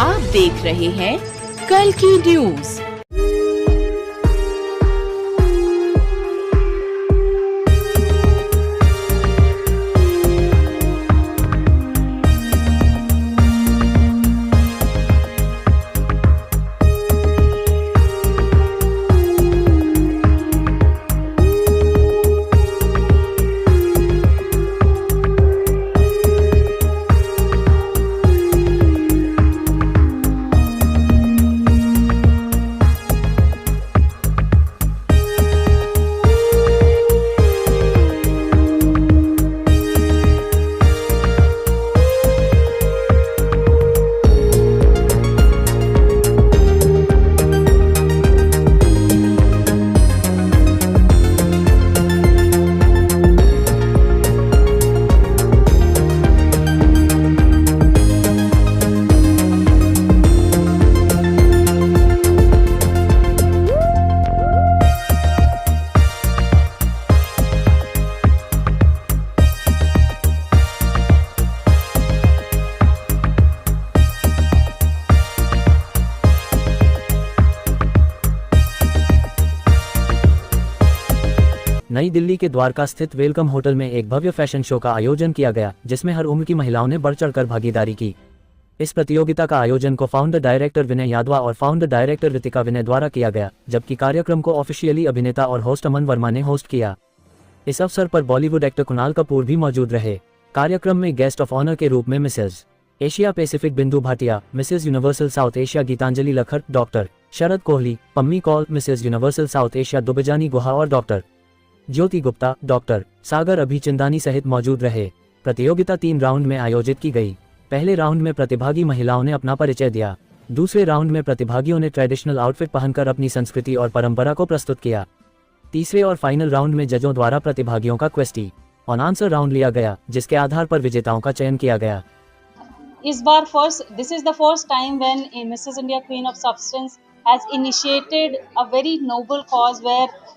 आप देख रहे हैं कल की न्यूज। नई दिल्ली के द्वारका स्थित वेलकम होटल में एक भव्य फैशन शो का आयोजन किया गया, जिसमें हर उम्र की महिलाओं ने बढ़ चढ़कर भागीदारी की। इस प्रतियोगिता का आयोजन को फाउंडर डायरेक्टर विनय यादवा और फाउंडर डायरेक्टर ऋतिका विनय द्वारा किया गया, जबकि कार्यक्रम को ऑफिशियली अभिनेता और होस्ट अमन वर्मा ने होस्ट किया। इस अवसर पर बॉलीवुड एक्टर कुणाल कपूर भी मौजूद रहे। कार्यक्रम में गेस्ट ऑफ ऑनर के रूप में Mrs Asia Pacific Bindu Bhatia, Mrs universal South Asia Geetanjali Lakhar, doctor Sharad Kohli, Pammi Kaul, Mrs universal South Asia दुबेजानी गुहा और डॉक्टर ज्योति गुप्ता, डॉक्टर सागर अभिचंदानी सहित मौजूद रहे। प्रतियोगिता 3 राउंड में आयोजित की गई। पहले राउंड में प्रतिभागी महिलाओं ने अपना परिचय दिया। दूसरे राउंड में प्रतिभागियों ने ट्रेडिशनल आउटफिट पहनकर अपनी संस्कृति और परंपरा को प्रस्तुत किया। तीसरे और फाइनल राउंड में जजों द्वारा प्रतिभागियों का क्वेश्चन ऑन आंसर राउंड लिया गया, जिसके आधार पर विजेताओं का चयन किया गया। इस बार this is the first time when Mrs. India Queen of Substance has initiated a very noble cause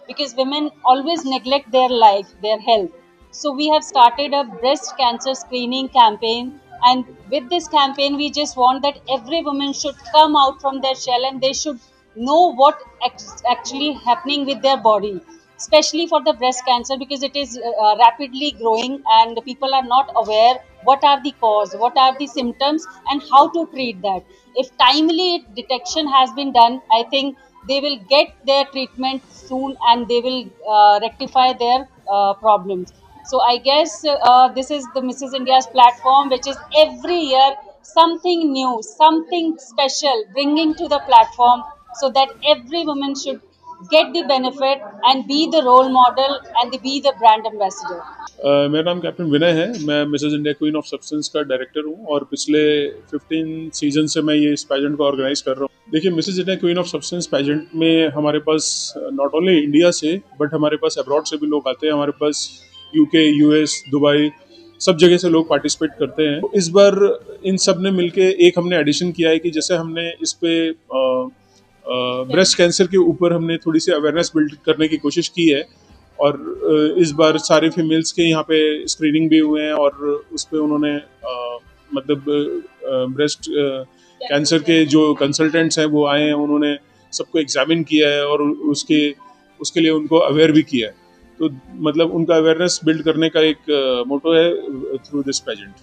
because women always neglect their life, their health. So we have started a breast cancer screening campaign, and with this campaign we just want that every woman should come out from their shell and they should know what actually happening with their body, especially for the breast cancer, because it is rapidly growing and people are not aware what are the cause, what are the symptoms and how to treat that. If timely detection has been done, I think they will get their treatment soon and they will rectify their problems. So I guess this is the Mrs. India's platform, which is every year something new, something special bringing to the platform, so that every woman should get the benefit and be the role model and be the brand ambassador. मेरा नाम captain Vinay है। मैं Mrs India queen of substance का director हूँ और पिछले 15 season से मैं ये इस पैजेंट को ऑर्गेनाइज कर रहा हूँ। देखिए, Mrs India queen of substance pageant में हमारे पास नॉट ओनली इंडिया से बट हमारे पास अब्रॉड से भी लोग आते हैं। हमारे पास यूके, यूएस, दुबई, सब जगह से लोग पार्टिसिपेट करते हैं। इस बार इन सब ने मिलके एक हमने एडिशन किया है कि जैसे हमने इस पे ब्रेस्ट कैंसर के ऊपर हमने थोड़ी सी अवेयरनेस बिल्ड करने की कोशिश की है और इस बार सारे फीमेल्स के यहाँ पे स्क्रीनिंग भी हुए हैं और उस पे उन्होंने मतलब ब्रेस्ट कैंसर के जो कंसल्टेंट्स हैं वो आए हैं, उन्होंने सबको एग्जामिन किया है और उसके लिए उनको अवेयर भी किया है। तो मतलब उनका अवेयरनेस बिल्ड करने का एक मोटो है through this pageant.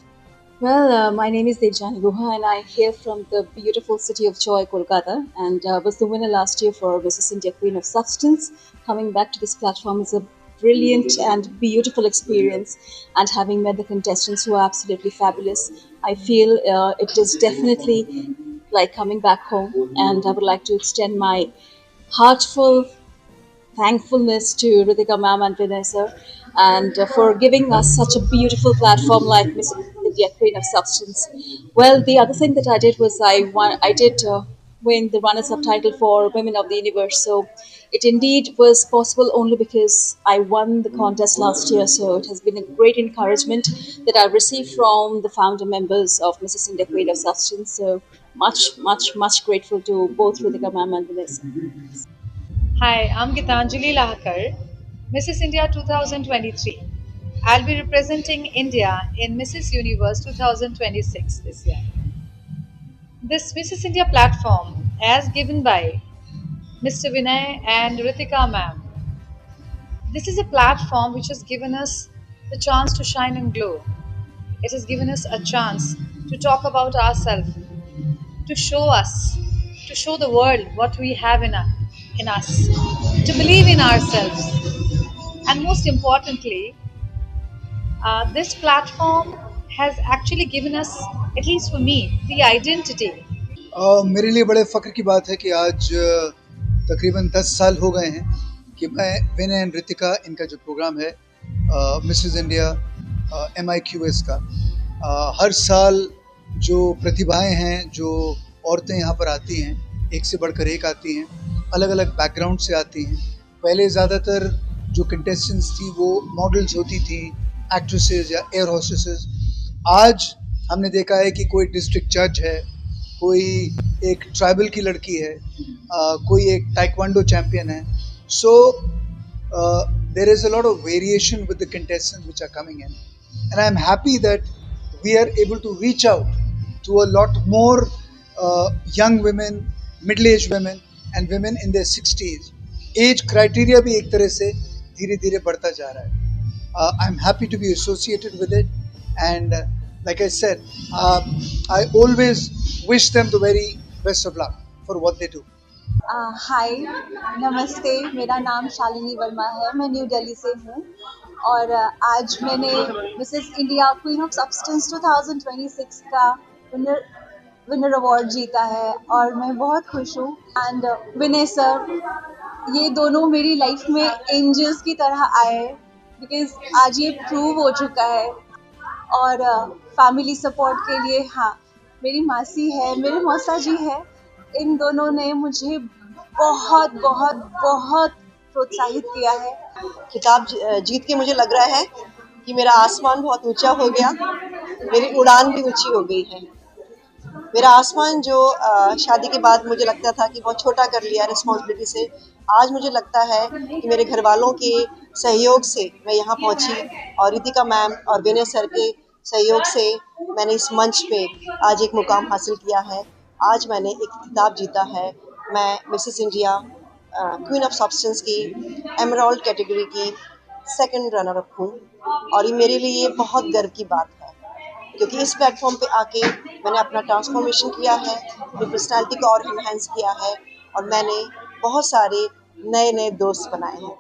Well, my name is Devjani Guha and I hail from the beautiful city of Joy, Kolkata, and was the winner last year for Mrs. India Queen of Substance. Coming back to this platform is a brilliant and beautiful experience, and having met the contestants who are absolutely fabulous, I feel it is definitely like coming back home, and I would like to extend my heartful thankfulness to Ritika ma'am and Vinay sir, and for giving us such a beautiful platform like Miss India Queen of Substance. Well, the other thing that I did was I did win the runners-up title for Women of the Universe. So it indeed was possible only because I won the contest last year. So it has been a great encouragement that I've received from the founder members of Mrs. India Queen of Substance. So much grateful to both Ritika ma'am and Vinay sir. Hi, I'm Gitanjali Lahakar, Mrs. India 2023. I'll be representing India in Mrs. Universe 2026 this year. This Mrs. India platform, as given by Mr. Vinay and Ritika ma'am, this is a platform which has given us the chance to shine and glow. It has given us a chance to talk about ourselves, to show us, to show the world what we have in us, to believe in ourselves. And most importantly, this platform has actually given us, at least for me, the identity. मेरे लिए बड़े फ़ख्र की बात है कि आज तकरीबन 10 साल हो गए हैं कि मैं विनय एंड रितिका इनका जो प्रोग्राम है मिसेस इंडिया MIQS का हर साल जो प्रतिभाएं हैं, जो औरतें यहाँ पर आती हैं, एक से बढ़कर एक आती हैं, अलग अलग बैकग्राउंड से आती हैं। पहले ज़्यादातर जो कंटेस्टेंट्स थी वो मॉडल्स होती थी, एक्ट्रेसेस या एयर होस्टेसेस। आज हमने देखा है कि कोई डिस्ट्रिक्ट जज है, कोई एक ट्राइबल की लड़की है, कोई एक ताइक्वांडो चैम्पियन है। So there is a lot of variation with the contestants which are coming in, and I am happy that we are able to reach out to a lot more young women, middle-aged women and women in their 60s. Age criteria भी एक तरह से धीरे धीरे बढ़ता जा रहा है। I am happy to be associated with it, and like I said, I always wish them the very best of luck for what they do. हाय, नमस्ते, मेरा नाम शालिनी वर्मा है, मैं न्यू दिल्ली से हूँ और आज मैंने Mrs India queen of substance 2026 का विनर अवार्ड जीता है और मैं बहुत खुश हूँ। एंड विनय सर, ये दोनों मेरी लाइफ में एंजल्स की तरह आए, बिकॉज आज ये प्रूव हो चुका है। और फैमिली सपोर्ट के लिए हाँ, मेरी मासी है, मेरे मौसा जी है, इन दोनों ने मुझे बहुत बहुत बहुत प्रोत्साहित किया है। खिताब जीत के मुझे लग रहा है कि मेरा आसमान बहुत ऊंचा हो गया, मेरी उड़ान भी ऊंची हो गई है। मेरा आसमान जो शादी के बाद मुझे लगता था कि बहुत छोटा कर लिया रिस्पॉन्सिबिलिटी से, आज मुझे लगता है कि मेरे घर वालों के सहयोग से मैं यहाँ पहुँची और रितिका मैम और विनय सर के सहयोग से मैंने इस मंच पे आज एक मुकाम हासिल किया है। आज मैंने एक खिताब जीता है। मैं Mrs India queen of substance की एमराल्ड कैटेगरी की सेकंड रनर अप हूँ और ये मेरे लिए बहुत गर्व की बात है, क्योंकि इस प्लेटफॉर्म पे आके मैंने अपना ट्रांसफॉर्मेशन किया है, अपनी पर्सनैलिटी को और इन्हेंस किया है और मैंने बहुत सारे नए नए दोस्त बनाए हैं।